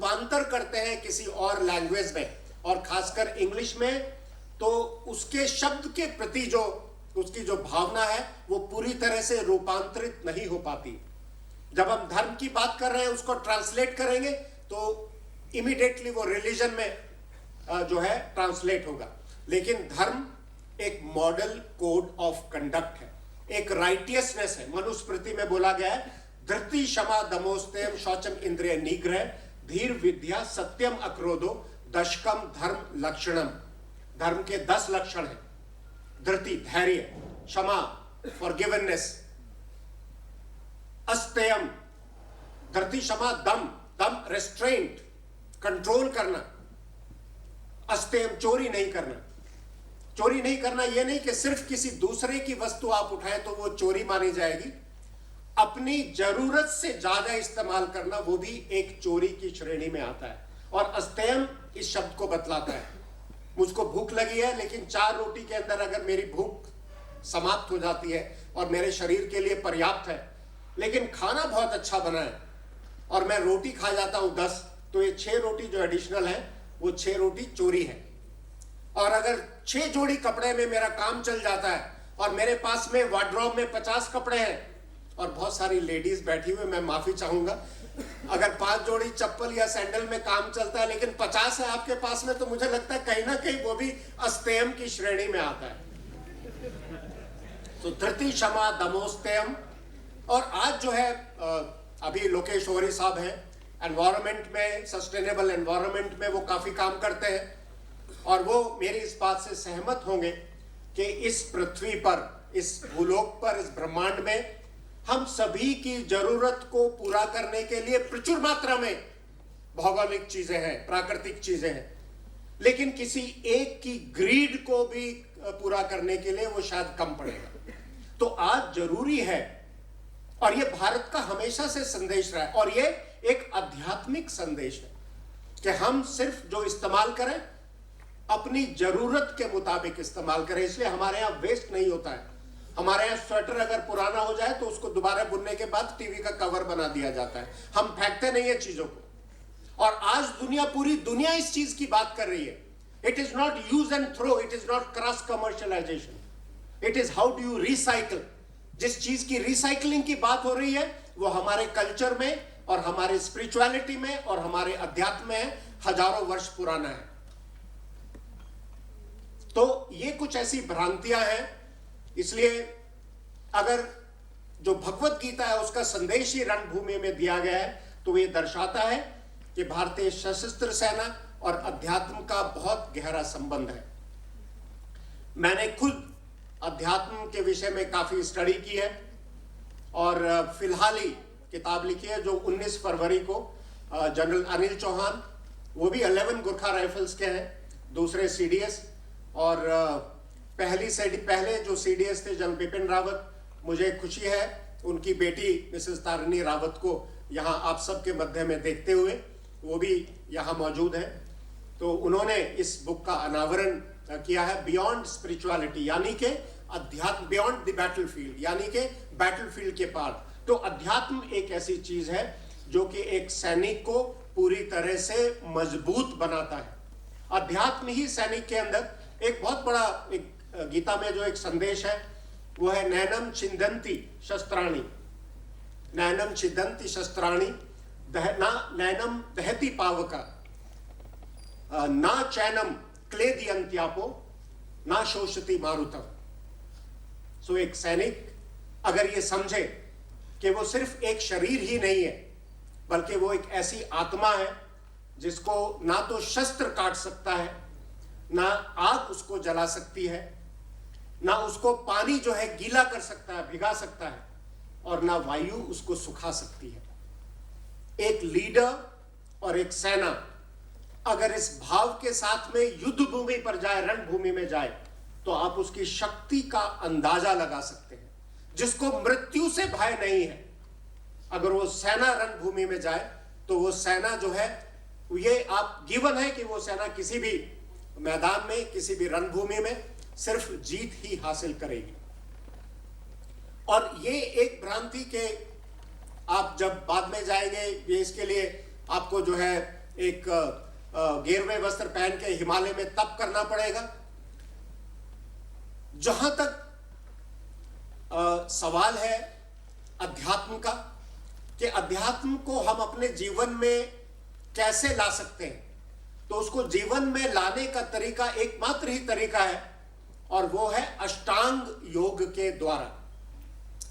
रूपांतर करते हैं किसी और लैंग्वेज में और खासकर इंग्लिश में, तो उसके शब्द के प्रति जो उसकी जो भावना है वो पूरी तरह से रूपांतरित नहीं हो पाती। जब हम धर्म की बात कर रहे हैं, उसको ट्रांसलेट करेंगे तो इमीडिएटली वो रिलीजन में जो है ट्रांसलेट होगा। लेकिन धर्म एक मॉडल कोड ऑफ कंडक्ट है, एक राइटियसनेस है। मनुस्मृति में बोला गया है, धृति क्षमा दमोस्तेम शौचम इंद्रिय निग्रह धीर विद्या सत्यम अक्रोधो दशकम धर्म लक्षणम। धर्म के 10 लक्षण हैं। धृति धैर्य, क्षमा फॉरगिवनेस, अस्तेयम धृति क्षमा दम, दम रेस्ट्रेंट कंट्रोल करना, अस्तेयम चोरी नहीं करना। चोरी नहीं करना यह नहीं कि सिर्फ किसी दूसरे की वस्तु आप उठाएं तो वो चोरी मानी जाएगी। अपनी जरूरत से ज्यादा इस्तेमाल करना वो भी एक चोरी की श्रेणी में आता है। और अस्तेयम इस शब्द को बतलाता है, मुझको भूख लगी है लेकिन 4 रोटी के अंदर अगर मेरी भूख समाप्त हो जाती है और मेरे शरीर के लिए पर्याप्त है, लेकिन खाना बहुत अच्छा बना है और मैं रोटी खा जाता हूं 10, तो ये 6 रोटी जो एडिशनल है वो 6 रोटी चोरी है। और अगर 6 जोड़ी कपड़े में मेरा काम चल जाता है और मेरे पास में वार्डरोब में 50 कपड़े हैं और बहुत सारी लेडीज बैठी हुई, मैं माफी चाहूंगा, अगर 5 जोड़ी चप्पल या सैंडल में काम चलता है लेकिन 50 है आपके पास में, तो मुझे लगता है कहीं ना कहीं वो भी अस्तेयम की श्रेणी में आता है। तो धृति क्षमा दमोस्तेयम। और आज जो है अभी लोकेश ओरी साहब हैं, एनवायरमेंट में, सस्टेनेबल एनवायरमेंट में वो काफी काम करते हैं और वो मेरी इस बात से सहमत होंगे कि इस पृथ्वी पर, इस भूलोक पर, इस ब्रह्मांड में हम सभी की जरूरत को पूरा करने के लिए प्रचुर मात्रा में भौगोलिक चीजें हैं, प्राकृतिक चीजें हैं, लेकिन किसी एक की ग्रीड को भी पूरा करने के लिए वो शायद कम पड़ेगा। तो आज जरूरी है, और ये भारत का हमेशा से संदेश रहा है, और ये एक आध्यात्मिक संदेश है कि हम सिर्फ जो इस्तेमाल करें अपनी जरूरत के मुताबिक इस्तेमाल करें। इसलिए हमारे यहां वेस्ट नहीं होता है। हमारे यहाँ स्वेटर अगर पुराना हो जाए तो उसको दोबारा बुनने के बाद टीवी का कवर बना दिया जाता है। हम फेंकते नहीं है चीजों को। और आज दुनिया, पूरी दुनिया इस चीज की बात कर रही है। It is not use and throw, it is not cross commercialization, it is how do you recycle. जिस चीज की रिसाइकलिंग की बात हो रही है वो हमारे कल्चर में और हमारे स्पिरिचुअलिटी में और हमारे अध्यात्म में हजारों वर्ष पुराना है। तो ये कुछ ऐसी भ्रांतियां हैं। इसलिए अगर जो भगवत गीता है उसका संदेश ही रणभूमि में दिया गया है तो ये दर्शाता है कि भारतीय सशस्त्र सेना और अध्यात्म का बहुत गहरा संबंध है। मैंने खुद अध्यात्म के विषय में काफी स्टडी की है और फिलहाल ही किताब लिखी है जो 19 फरवरी को जनरल अनिल चौहान, वो भी 11 गुरखा राइफल्स के हैं, दूसरे सीडीएस, और पहले जो सीडीएस थे जनरल बिपिन रावत, मुझे खुशी है उनकी बेटी मिसेस तारिणी रावत को यहाँ आप सबके मध्य में देखते हुए, वो भी यहाँ मौजूद है। तो उन्होंने इस बुक का अनावरण किया है, बियॉन्ड स्पिरिचुअलिटी, यानी कि अध्यात्म, बियॉन्ड द बैटलफील्ड, यानी कि बैटलफील्ड के पार। तो अध्यात्म एक ऐसी चीज है जो कि एक सैनिक को पूरी तरह से मजबूत बनाता है। अध्यात्म ही सैनिक के अंदर एक बहुत बड़ा, एक गीता में जो एक संदेश है वो है नैनम छिंदंती शस्त्राणी, नैनम छिंदंती शस्त्राणी, ना नैनम दहती पावका, ना चैनम क्लेदियंत्यापो, ना शोषति मारुतम। सो एक सैनिक अगर ये समझे कि वो सिर्फ एक शरीर ही नहीं है बल्कि वो एक ऐसी आत्मा है जिसको ना तो शस्त्र काट सकता है, ना आग उसको जला सकती है, ना उसको पानी जो है गीला कर सकता है, भिगा सकता है, और ना वायु उसको सुखा सकती है। एक लीडर और एक सेना अगर इस भाव के साथ में युद्ध भूमि पर जाए, रणभूमि में जाए, तो आप उसकी शक्ति का अंदाजा लगा सकते हैं। जिसको मृत्यु से भय नहीं है, अगर वो सेना रणभूमि में जाए तो वो सेना जो है, ये आप गिवन है कि वो सेना किसी भी मैदान में, किसी भी रणभूमि में सिर्फ जीत ही हासिल करेगी। और ये एक भ्रांति के आप जब बाद में जाएंगे, ये इसके लिए आपको जो है एक गेरुए वस्त्र पहन के हिमालय में तप करना पड़ेगा। जहां तक सवाल है अध्यात्म का, कि अध्यात्म को हम अपने जीवन में कैसे ला सकते हैं, तो उसको जीवन में लाने का तरीका एकमात्र ही तरीका है, और वो है अष्टांग योग के द्वारा।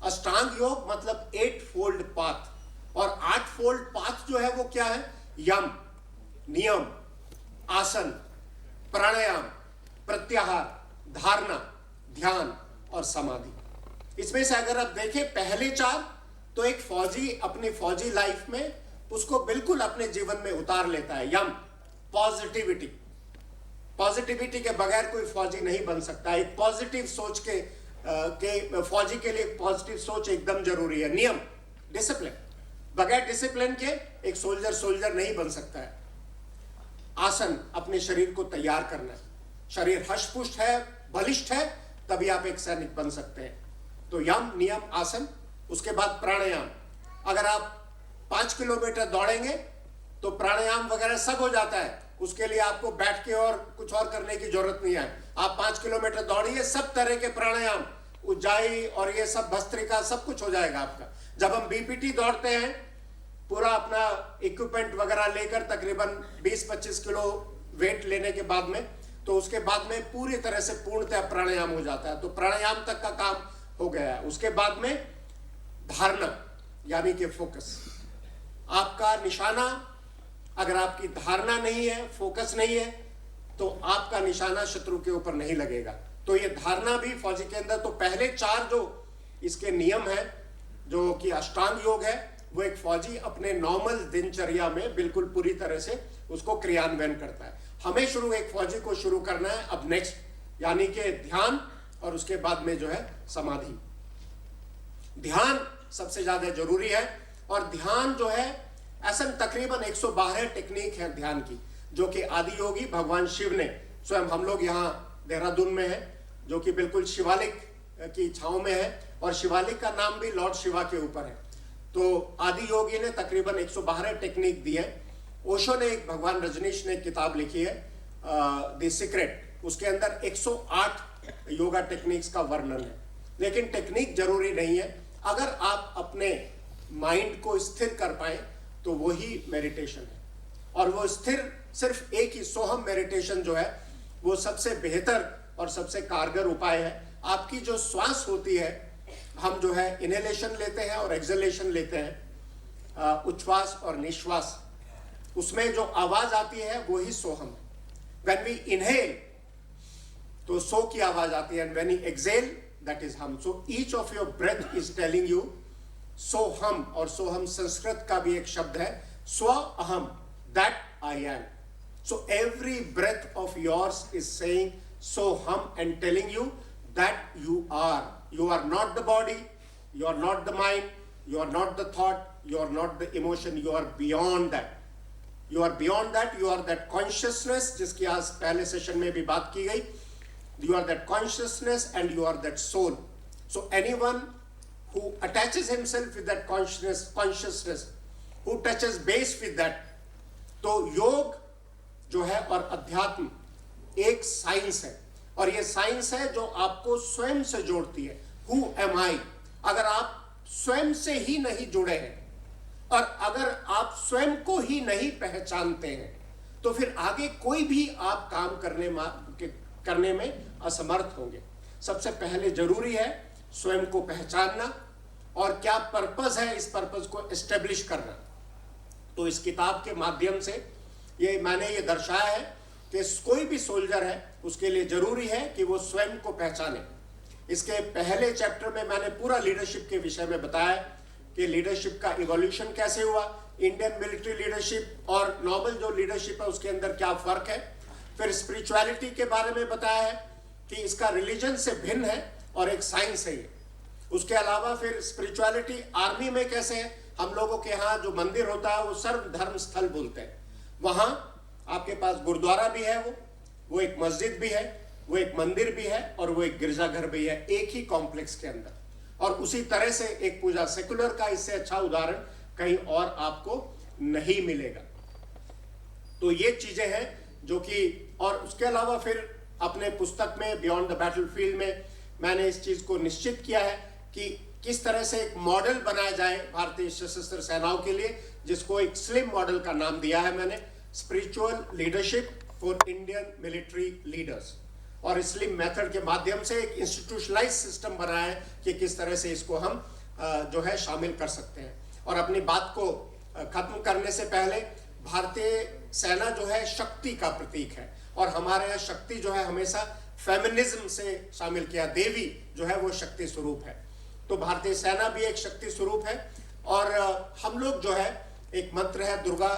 अष्टांग योग मतलब 8 फोल्ड पाथ, और 8 फोल्ड पाथ जो है वो क्या है? यम, नियम, आसन, प्राणायाम, प्रत्याहार, धारणा, ध्यान और समाधि। इसमें से अगर आप देखें पहले 4, तो एक फौजी अपनी फौजी लाइफ में उसको बिल्कुल अपने जीवन में उतार लेता है। यम, पॉजिटिविटी, पॉजिटिविटी के बगैर कोई फौजी नहीं बन सकता। एक पॉजिटिव सोच के फौजी के लिए पॉजिटिव सोच एकदम जरूरी है। नियम, डिसिप्लिन, बगैर डिसिप्लिन के एक सोल्जर नहीं बन सकता है। आसन, अपने शरीर को तैयार करना है। शरीर हष्ट-पुष्ट है, बलिष्ठ है, तभी आप एक सैनिक बन सकते हैं। तो यम, नियम, आसन। उसके बाद प्राणायाम। अगर आप 5 किलोमीटर दौड़ेंगे तो प्राणायाम वगैरह सब हो जाता है, उसके लिए आपको बैठ के और कुछ और करने की जरूरत नहीं है। आप 5 किलोमीटर दौड़िए, सब तरह के प्राणायाम, उज्जाई और ये सब भस्त्रिका सब कुछ हो जाएगा आपका। जब हम बीपीटी दौड़ते हैं, पूरा अपना इक्विपमेंट वगैरह लेकर तकरीबन 20-25 किलो वेट लेने के बाद में, तो उसके बाद में पूरी तरह से पूर्णतः प्राणायाम हो जाता है। तो प्राणायाम तक का काम हो गया है। उसके बाद में धारणा, यानी कि फोकस। आपका निशाना, अगर आपकी धारणा नहीं है, फोकस नहीं है, तो आपका निशाना शत्रु के ऊपर नहीं लगेगा। तो ये धारणा भी फौजी के अंदर, तो पहले 4 जो इसके नियम है, जो कि अष्टांग योग है, वो एक फौजी अपने नॉर्मल दिनचर्या में बिल्कुल पूरी तरह से उसको क्रियान्वयन करता है। हमें एक फौजी को शुरू करना है अब नेक्स्ट, यानी कि ध्यान, और उसके बाद में जो है समाधि। ध्यान सबसे ज्यादा जरूरी है, और ध्यान जो है ऐसा तकरीबन 112 टेक्निक है ध्यान की, जो कि आदि योगी भगवान शिव ने स्वयं, हम लोग यहाँ देहरादून में है, जो कि बिल्कुल शिवालिक की छांव में है, और शिवालिक का नाम भी लॉर्ड शिवा के ऊपर है। तो आदि योगी ने तकरीबन 112 टेक्निक दी है। ओशो ने, एक भगवान रजनीश ने किताब लिखी है द सीक्रेट, उसके अंदर 108 योगा टेक्निक्स का वर्णन है। लेकिन टेक्निक जरूरी नहीं है, अगर आप अपने माइंड को स्थिर कर पाए तो वही मेडिटेशन है। और वो स्थिर सिर्फ एक ही सोहम मेडिटेशन जो है वो सबसे बेहतर और सबसे कारगर उपाय है। आपकी जो श्वास होती है, हम जो है इनहेलेशन लेते हैं और एक्सहेलेशन लेते हैं, उच्छ्वास और निश्वास, उसमें जो आवाज आती है वो ही सोहम। व्हेन वी इनहेल तो सो की आवाज आती है, and when we exhale that is हम। So each of your breath is telling you सोहम, और सोहम संस्कृत का भी एक शब्द है, स्व अहम, that I am. So every breath of yours is saying सोहम and telling you that you are not the body, you are not the mind, you are not the thought, you are not the emotion, you are beyond that. You are beyond that, you are that consciousness, जिसकी आज पहले session में भी बात की गई। You are that consciousness and you are that soul. So anyone who attaches himself with that consciousness, who touches base with that, तो योग जो है और अध्यात्म एक साइंस है, और ये साइंस है जो आपको स्वयं से जोड़ती है। Who am I? अगर आप स्वयं से ही नहीं जुड़े हैं, और अगर आप स्वयं को ही नहीं पहचानते हैं, तो फिर आगे कोई भी आप काम करने में असमर्थ होंगे। सबसे पहले जरूरी है स्वयं को पहचानना, और क्या पर्पस है, इस पर्पस को एस्टेब्लिश करना। तो इस किताब के माध्यम से मैंने ये दर्शाया है कि कोई भी सोल्जर है उसके लिए जरूरी है कि वो स्वयं को पहचाने। इसके पहले चैप्टर में मैंने पूरा लीडरशिप के विषय में बताया कि लीडरशिप का इवोल्यूशन कैसे हुआ, इंडियन मिलिट्री लीडरशिप और नॉर्मल जो लीडरशिप है उसके अंदर क्या फर्क है। फिर स्पिरिचुअलिटी के बारे में बताया है कि इसका रिलीजन से भिन्न है और एक साइंस है ये। उसके अलावा फिर स्पिरिचुअलिटी आर्मी में कैसे है, हम लोगों के यहाँ जो मंदिर होता है वो सर्व धर्म स्थल बोलते हैं, वहां आपके पास गुरुद्वारा भी है, वो एक मस्जिद भी है, वो एक मंदिर भी है, और वो एक गिरजाघर भी है, एक ही कॉम्प्लेक्स के अंदर। और उसी तरह से एक पूजा सेकुलर का इससे अच्छा उदाहरण कहीं और आपको नहीं मिलेगा। तो ये चीजें हैं जो कि, और उसके अलावा फिर अपने पुस्तक में बियॉन्ड द बैटलफील्ड में मैंने इस चीज को निश्चित किया है कि किस तरह से एक मॉडल बनाया जाए भारतीय सशस्त्र सेनाओं के लिए, जिसको एक स्लिम मॉडल का नाम दिया है मैंने, spiritual leadership for Indian military leaders. और स्लिम मेथड के माध्यम से एक इंस्टीट्यूशनलाइज सिस्टम बनाया है कि किस तरह से इसको हम जो है शामिल कर सकते हैं। और अपनी बात को खत्म करने से पहले, भारतीय सेना जो है शक्ति का प्रतीक है, और हमारे यहाँ शक्ति जो है हमेशा फेमिनिज्म से शामिल किया, देवी जो है वो शक्ति स्वरूप है। तो भारतीय सेना भी एक शक्ति स्वरूप है। और हम लोग जो है, एक मंत्र है दुर्गा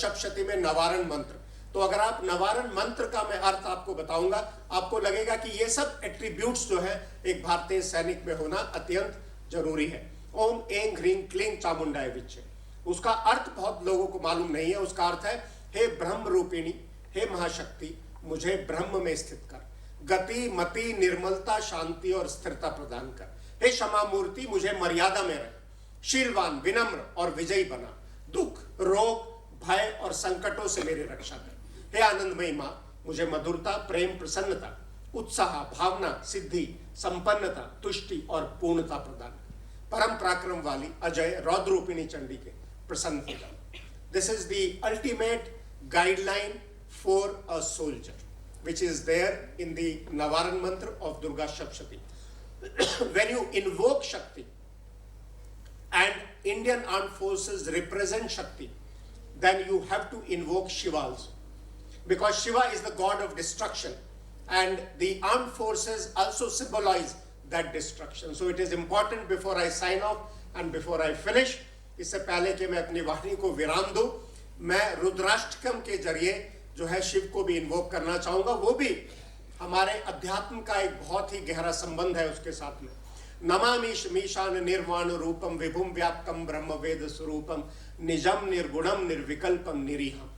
सप्तशती में नवारण मंत्र, तो अगर आप नवारण मंत्र का मैं अर्थ आपको बताऊंगा, आपको लगेगा कि ये सब एट्रीब्यूट्स जो है एक भारतीय सैनिक में होना अत्यंत जरूरी है। ओम ऐं ह्रीं क्लीं चामुंडाय विच्चे, उसका अर्थ बहुत लोगों को मालूम नहीं है। उसका अर्थ है, हे ब्रह्म रूपिणी, हे महाशक्ति, मुझे ब्रह्म में स्थित कर, गति मति निर्मलता शांति और स्थिरता प्रदान कर। हे क्षमा मूर्ति, मुझे मर्यादा में रख, शीलवान विनम्र और विजयी बना, दुख रोग भय और संकटों से मेरी रक्षा कर। हे आनंदमयी माँ, मुझे मधुरता प्रेम प्रसन्नता उत्साह भावना सिद्धि संपन्नता तुष्टि और पूर्णता प्रदान कर। परम पराक्रम वाली अजय रौद्र रूपिणी चंडी के प्रसन्न हो जाओ। This is the ultimate guideline for a soldier which is there in the Navaran mantra of Durga Saptashti. When you invoke Shakti and Indian armed forces represent Shakti, then you have to invoke Shiva also, because Shiva is the god of destruction and the armed forces also symbolize that destruction. So it is important, before I sign off and before I finish, इससे पहले कि मैं अपनी वाणी को विराम दूं, मैं रुद्राष्टकम के जरिए जो है शिव को भी इन्वोक करना चाहूंगा। वो भी हमारे अध्यात्म का एक बहुत ही गहरा संबंध है उसके साथ में। नमामीश मीशान निर्वाण रूपम विभुम व्याप्तम ब्रह्म वेद स्वरूपम निजम निर्गुणम निर्विकल्पम निरीहम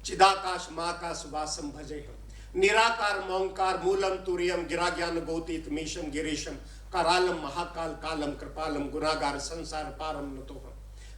चिदाकाश माकाश वासम भजेहम निराकार मौंकार मूलम तुरियम गिरा ज्ञान गोतीत मीशम गिरीशम करालम महाकाल कालम कृपालम गुनागार संसार पारम नतोहम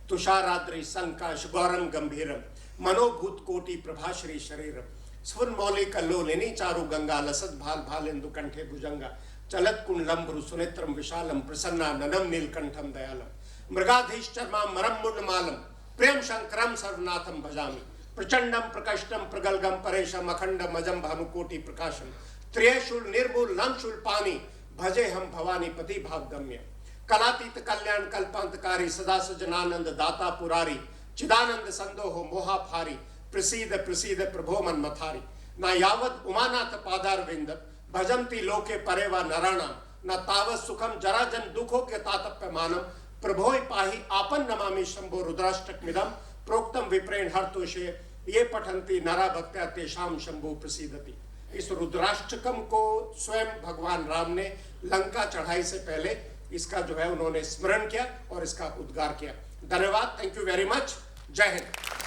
तुषाराद्रि संकाश गौरम गंभीरम मनोभूत कोटि प्रभाश्री शरीरम स्फुर मौलि कल्लोलिनी चारु गंगा लसत भाल भालेन्दु कंठे भुजंगा चलत कुंडलंबरु सुनेत्रम विशालम प्रसन्ना ननम नीलकंठम दयालम मृगाधीश्चर्मा मरम मुंडमालम प्रेम शंकरम सर्वनाथम भजामि प्रचंडम प्रकष्टम प्रगल्गम परेशम अखंडम अजम भानुकोटि प्रकाशम त्रियशूल निर्मूल नमशूल पानी भजे हम भवानी पति भावगम्य कलातीत कल्याण कल्पांतकारी सदा सजनानंद दाता पुरारी चिदानंद संदोह मोहाफारी प्रसीद प्रसीद प्रभो मन्मथारी न यावत उमानाथ पादार विंद भजंती लोके परेवा नराणा न तावत सुखम जराजन दुखों के तातप्य मानम प्रभोय पाहि आपन नमामि शंभो रुद्राष्टक मिदम प्रोक्तम विप्रेण हर्तोषे ये पठंती नरा भक्त्या तेषाम शंभो प्रसीदति। इस रुद्राष्टकम को स्वयं भगवान राम ने लंका चढ़ाई से पहले इसका जो है उन्होंने स्मरण किया और इसका उद्गार किया। धन्यवाद, थैंक यू वेरी मच, जय हिंद।